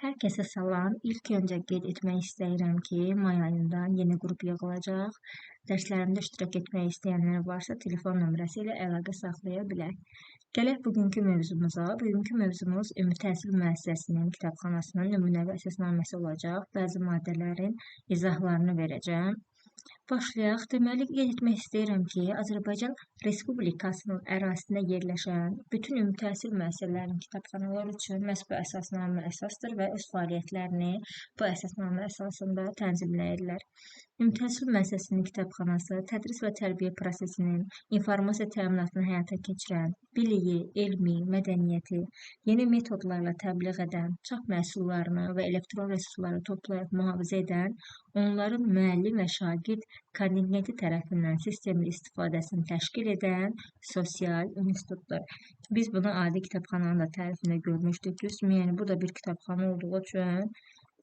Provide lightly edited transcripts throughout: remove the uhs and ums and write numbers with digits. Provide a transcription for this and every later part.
Herkese salam. İlk öncə qeyd etmək istəyirəm ki, may ayından yeni qrup yığılacaq. Dərslərimdə iştirak etmək istəyənlər varsa, telefon nömrəsi ilə əlaqə saxlaya bilər. Gələk bugünkü mövzumuza. Bugünkü mövzumuz Ümumi Təhsil Müəssisəsinin kitabxanasının nümunəvi əsasnaməsi olacaq. Bəzi maddələrin izahlarını verəcəm. Başlayaq. Deməli, qeyd etmək istəyirəm ki, Azərbaycan Respublikasının ərazisində yerləşən bütün ümumi təhsil müəssisələrinin kitabxanaları üçün məhz bu əsasnamə əsasdır və öz fəaliyyətlərini bu əsasnamə əsasında tənzimləyirlər. Ümumi təhsil müəssisəsinin kitabxanası tədris və tərbiyə prosesinin informasiya təminatını həyata keçirən, biliyi, elmi, mədəniyyəti, yeni metodlarla təbliğ edən, çap məhsullarını və elektron resursları toplayıb mühafizə edən, onların müəllim və şagird kontingenti tərəfindən sistemli istifadəsini təşkil edən sosial institutdur. Biz bunu adi kitabxananın da tərifində görmüşdük. Yəni, bu da bir kitabxana olduğu üçün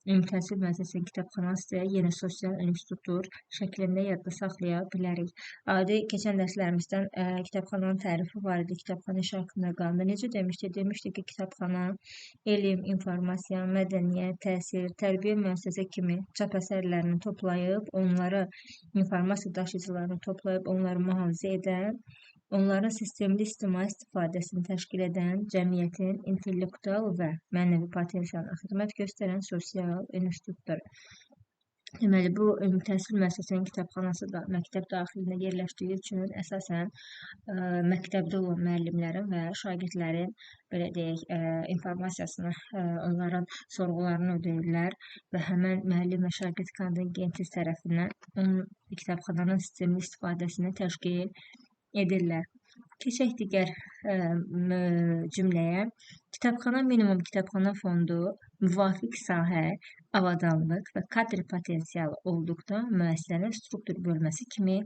Ümumi Təhsil Müəssisəsinin kitabxanası yeni sosial institutdur şəklində yadda saxlaya bilərik. Adi keçən dərslərimizdən kitabxananın tərifi var idi, kitabxana iş haqqında qanunda. Necə demişdik? Demişdik ki, kitabxana elm, informasiya, mədəniyyət, təhsil, tərbiyə müəssisəsi kimi çap əsərlərini toplayıb, onları informasiya daşıyıcılarını toplayıb, onları mühafizə edən, onların sistemli ictimai istifadəsini təşkil edən, cəmiyyətin intellektual və mənəvi potensialına xidmət göstərən sosial institutdur. Deməli, bu Ümumi Təhsil Müəssisəsinin kitabxanası da məktəb daxilində yerləşdiyi üçün əsasən məktəbdə olan müəllimlərin və şagirdlərin belə deyək, informasiyasını, onların sorğularını ödəyirlər və həmən müəllim və şagird kontingenti tərəfindən kitabxananın sistemli istifadəsini təşkil edirlər. Keçək digər cümləyə. Kitabxana minimum kitabxana fondu, müvafiq sahə, avadanlıq və kadr potensialı olduqda müəssisənin struktur bölməsi kimi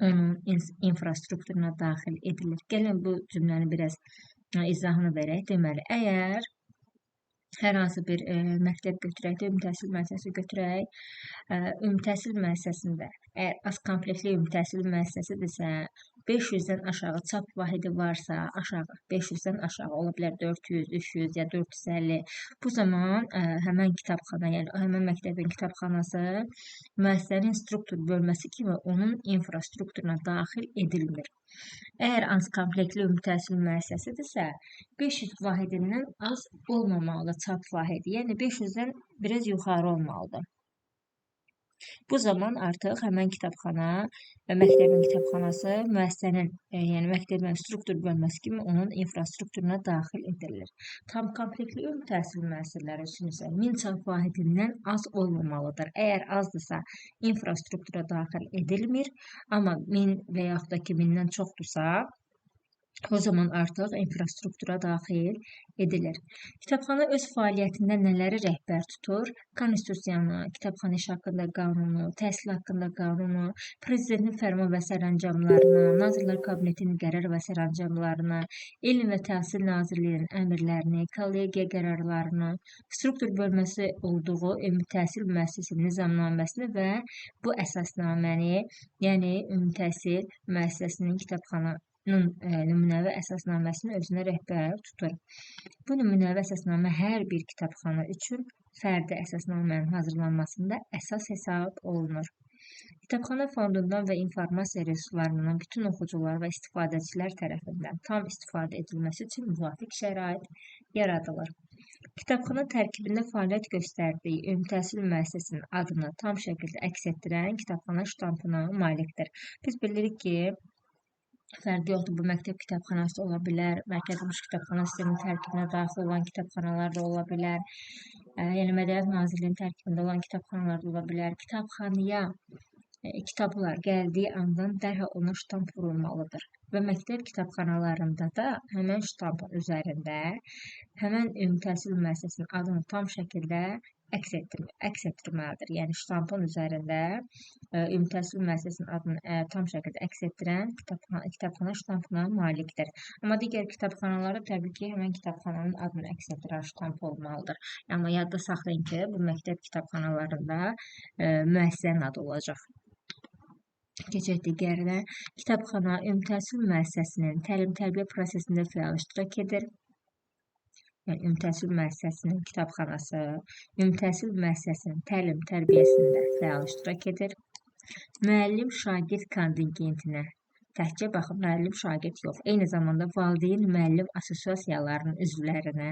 onun infrastrukturuna daxil edilir. Gəlin bu cümləni biraz izahını verək. Deməli, əgər hər hansı bir məktəb götürək də, ümumi təhsil müəssisəsi götürək, ümumi təhsil müəssisəsində əgər az komplektli ümumi təhsil müəssisəsidirsə, 500-dən aşağı çap vahidi varsa, aşağı 500-dən aşağı ola bilər 400, 300 ya 450. Bu zaman həmən kitabxana, yəni həmən məktəbin kitabxanası müəssisənin struktur bölməsi kimi onun infrastrukturuna daxil edilmir. Əgər az komplektli ümumi təhsil müəssisəsidirsə, 500 vahidindən az olmamalıdır çap vahidi, yəni 500-dən biraz yuxarı olmalıdır. Bu zaman artıq həmən kitabxana və məktəbin kitabxanası müəssisənin, yəni məktəbin struktur bölməsi kimi onun infrastrukturuna daxil edilir. Tam komplektli ümumi təhsil müəssisələri üçün isə 1000 çap vahidindən az olmamalıdır. Əgər azdırsa, infrastruktura daxil edilmir, amma 1000 və yaxud da 2000-dən çoxdursa, o zaman artıq infrastruktura daxil edilir. Kitabxana öz fəaliyyətində nələri rəhbər tutur? Konstitusiyanı, kitabxana iş haqqında qanunu, təhsil haqqında qanunu, prezidentin fərman və sərəncamlarını, Nazirlər Kabinetinin qərar və sərəncamlarını, Elm və Təhsil Nazirliyinin əmrlərini, kollegiya qərarlarını, struktur bölməsi olduğu ümumi təhsil müəssisəsinin nizamnaməsini və bu əsasnaməni, yəni ümumi təhsil müəssisəsinin kitabxana nümunəvi əsasnaməsini özünə rəhbər tutur. Bu nümunəvi əsasnamə hər bir kitabxana üçün fərdi əsasnamənin hazırlanmasında əsas hesab olunur. Kitabxana fondundan və informasiya resurslarından bütün oxucular və istifadəçilər tərəfindən tam istifadə edilməsi üçün müvafiq şərait yaradılır. Kitabxana tərkibində fəaliyyət göstərdiyi ümumi təhsil müəssisəsinin adını tam şəkildə əks etdirən kitabxana ştampına malikdir. Biz bilirik ki, fərqi yoxdur, bu məktəb kitabxanası ola bilər, mərkəzi kitabxana sisteminin tərkibinə daxil olan kitabxanalar da ola bilər, yəni Mədəniyyət Nazirliyinin tərkibində olan kitabxanalar da ola bilər. Kitabxanaya kitablar gəldiyi andan dərhal ona ştamp vurulmalıdır və məktəb kitabxanalarında da həmən ştampın üzərində həmən ümumi təhsil müəssisəsinin adını tam şəkildə əks etdirməlidir. Yəni ştampın üzərində ümumi təhsil müəssisəsinin adını tam şəkildə əks etdirən kitabxana ştampına malikdir. Amma digər kitabxanalarda təbii ki, həmən kitabxananın adını əks etdirən ştamp olmalıdır. Amma yadda saxlayın ki, bu məktəb kitabxanalarında müəssisənin adı olacaq. Keçək digərinə. Kitabxana ümumi təhsil müəssisəsinin təlim-tərbiyə prosesində fəal iştirak edir. yəni ümumi təhsil müəssisəsinin kitabxanası, ümumi təhsil müəssisəsinin təlim-tərbiyəsində fəal iştirak edir. Müəllim şagird kontingentinə təkcə baxın, müəllim şagird yox, eyni zamanda valideyn müəllim assosiasiyalarının üzvlərinə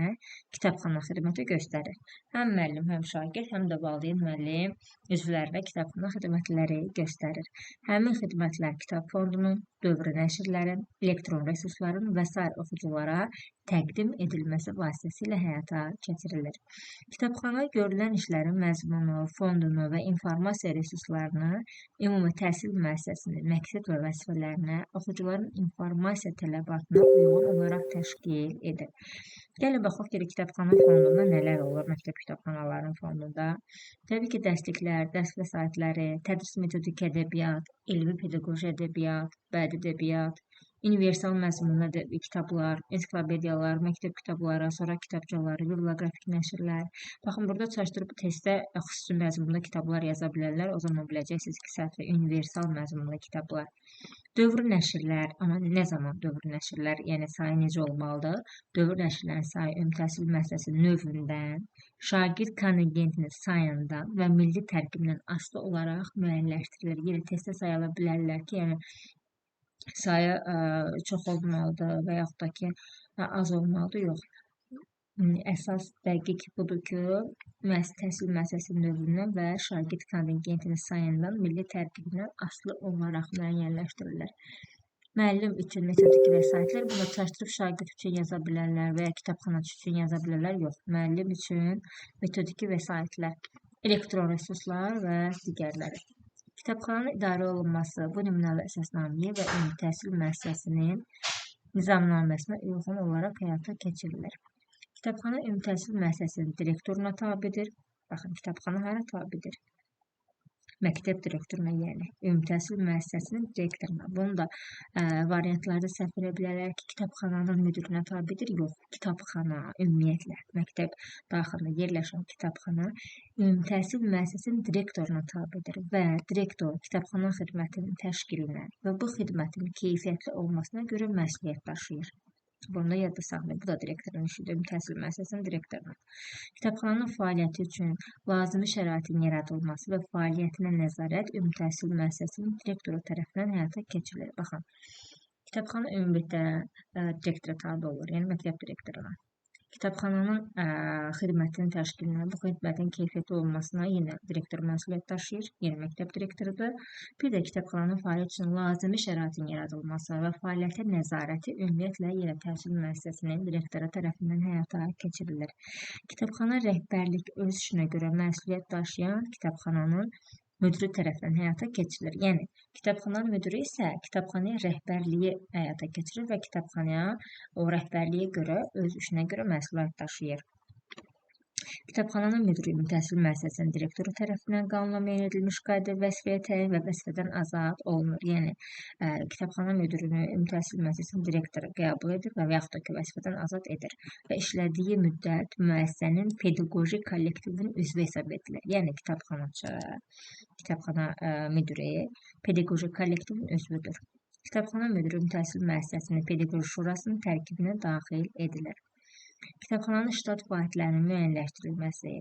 kitabxana xidməti göstərir. Həm müəllim, həm şagird, həm də valideyn müəllim üzvlərinə kitabxana xidmətləri göstərir. Həmin xidmətlər kitab fondunun, dövri nəşrlərin, elektron resursların və sair oxuculara təqdim edilməsi vasitəsilə həyata keçirilir. Kitabxana görülən işlərin məzmunu, fondunu və informasiya resurslarını ümumi təhsil müəssisəsinin məqsəd və vəzifələrinə, oxucuların informasiya tələbatına uyğun olaraq təşkil edir. Gəlin baxaq ki, kitabxana fondunda nələr olur məktəb kitabxanalarının fondunda. Təbii ki, dərsliklər, dərs vəsaitləri, tədris metodik ədəbiyyat, elmi pedaqoji ədəbiyyat, bədii ədəbiyyat, universal məzmunlu kitablar, ensiklopediyalar, məktəb kitabları, sonra kitabçaları, biblioqrafik nəşrlər. Baxın, burada çalışdırıb testdə xüsusi məzmunlu kitablar yaza bilərlər. O zaman biləcəksiniz ki, səhv universal məzmunlu kitablar. Dövri nəşrlər, amma nə zaman dövri nəşrlər, yəni sayı necə olmalıdır? Dövri nəşrlərin sayı ümumi təhsil müəssisəsinin növündən, şagird kontingentinin sayından və milli tərkibdən asılı olaraq müəyyənləşdirilir. Yəni testdə sayıla bilərlər ki, yəni sayı çox olmalıdır və yaxud da ki, az olmalıdır, yox. Əsas dəqiq budur ki, təhsil müəssisəsinin növündən və şagird kontingentinin sayından, milli tərkibindən asılı olaraq müəyyənləşdirilir. Müəllim üçün metodik vəsaitlər, bunu çaşdırıb şagird üçün yaza bilərlər və ya kitabxanaçı üçün yaza bilərlər, yox. Müəllim üçün metodiki vəsaitlər, elektron resurslar və digərləri. Kitabxananın idarə olunması bu nümunəvi əsasnaməyə və ümumi təhsil müəssisəsinin nizamnaməsinə uyğun olaraq həyata keçirilir. Kitabxana ümumi təhsil müəssisəsinin direktoruna tabidir. Baxın, kitabxana hara tabidir? Məktəb direktoruna, yəni ümumi təhsil müəssisəsinin direktoruna. Bunu da variantlarda səhv edə bilərlər ki, kitabxananın müdirinə tabidir. Yox, kitabxana ümumiyyətlə məktəb daxilində yerləşən kitabxana ümumi təhsil müəssisəsinin direktoruna tabidir və direktor kitabxana xidmətinin təşkilinə və bu xidmətin keyfiyyətli olmasına görə məsuliyyət daşıyır. Bunu da yadda saxlayın. Bu da direktorun işidir, ümumi təhsil müəssisəsinin direktoruna. Kitabxananın fəaliyyəti üçün lazımi şəraitin yaradılması və fəaliyyətinə nəzarət ümumi təhsil müəssisəsinin direktoru tərəfindən həyata keçirilir. Baxın, kitabxana ümumilikdə direktora tabi olur, yəni məktəb direktoruna. Kitabxananın xidmətinin təşkilinə, bu xidmətin keyfiyyətli olmasına yenə direktor məsuliyyət daşıyır, yəni məktəb direktorudur. Bir də kitabxananın fəaliyyət üçün lazımi şəraitin yaradılması və fəaliyyətə nəzarəti ümumiyyətlə yenə təhsil müəssisəsinin direktoru tərəfindən həyata keçirilir. Kitabxana rəhbərlik öz işinə görə məsuliyyət daşıyan kitabxananın müdiri tərəfindən həyata keçirilir. Yəni, kitabxananın müdiri isə kitabxanaya rəhbərliyi həyata keçirir və kitabxanaya o rəhbərliyə görə, öz işinə görə məsuliyyət daşıyır. Kitabxananın müdiri ümumi təhsil müəssisəsinin direktoru tərəfindən qanunla müəyyən edilmiş qayda vəzifəyə təyin və vəzifədən azad olunur. Yəni, kitabxana müdirini ümumi təhsil müəssisəsinin direktoru qəbul edir və yaxud da ki, vəzifədən azad edir və işlədiyi müddət müəssisənin pedaqoji kollektivinin üzvü hesab edilir. Yəni, kitabxanaçı, kitabxana müdiri pedaqoji kollektivin üzvüdür. Kitabxana müdiri ümumi təhsil müəssisəsinin pedaqoji şurasının tərkibinə daxil edilir. Kitabxananın ştat vahidlərinin müəyyənləşdirilməsi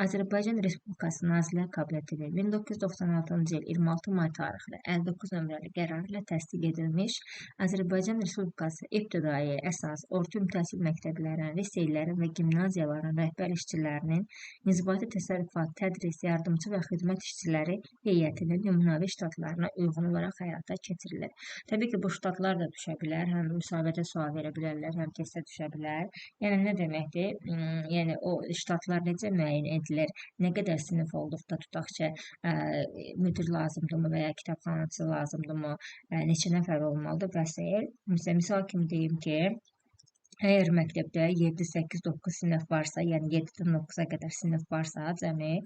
Azərbaycan Respublikası Nazirlər Kabinetinin 1996-cı il 26 may tarixli 59 nömrəli qərarı ilə təsdiq edilmiş Azərbaycan Respublikası ibtidai, əsas, orta təhsil məktəblərinin, liseylərin və gimnaziyaların rəhbər işçilərinin inzibati təsərrüfat, tədris, yardımçı və xidmət işçiləri heyətinin nümunəvi ştatlarına uyğun olaraq həyata keçirilir. Təbii ki, bu ştatlar da düşə bilər, həm müsahibədə sual verə bilərlər, həm testə düşə bilər. Yəni, nə deməkdir? Yəni, o ştatlar necə müəyyən edilir? Nə qədər sinif olduqda tutaq ki, müdir lazımdırmı və ya kitabxanaçı lazımdırmı? Neçə nəfər olmalıdır və s. Misal kimi deyim ki, əgər məktəbdə 7, 8, 9 sinif varsa, yəni 7-dən 9-a qədər sinif varsa cəmi,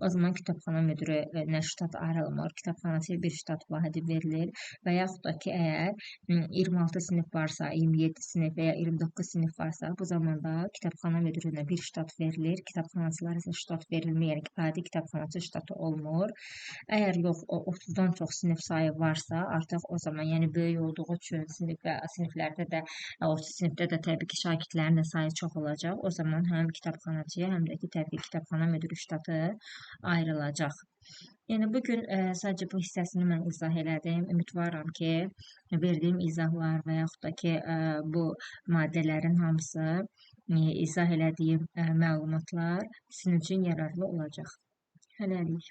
o zaman kitabxana müdirinə ştat ayrılmır, kitabxanaçıya bir ştat vahidi verilir və yaxud da ki, əgər 26 sinif varsa, 27 sinif və ya 29 sinif varsa, bu zamanda kitabxana müdirinə bir ştat verilir, kitabxanaçılara isə ştat verilmir, yəni adi kitabxanaçı ştatı olmur. Əgər yox, 30-dan çox sinif sayı varsa, artıq o zaman, yəni böyük olduğu üçün siniflərdə də, o sinifdə də təbii təbii ki, şagirdlərin də sayı çox olacaq. O zaman həm kitabxanaçıya, həm də ki, təbii kitabxana müdiri ştatı ayrılacaq. Yəni bugün sadəcə bu hissəsini mən izah elədim. Ümidvaram ki, verdiyim izahlar və yaxud da ki, bu maddələrin hamısı, izah elədiyim məlumatlar sizin üçün yararlı olacaq. Hələlik.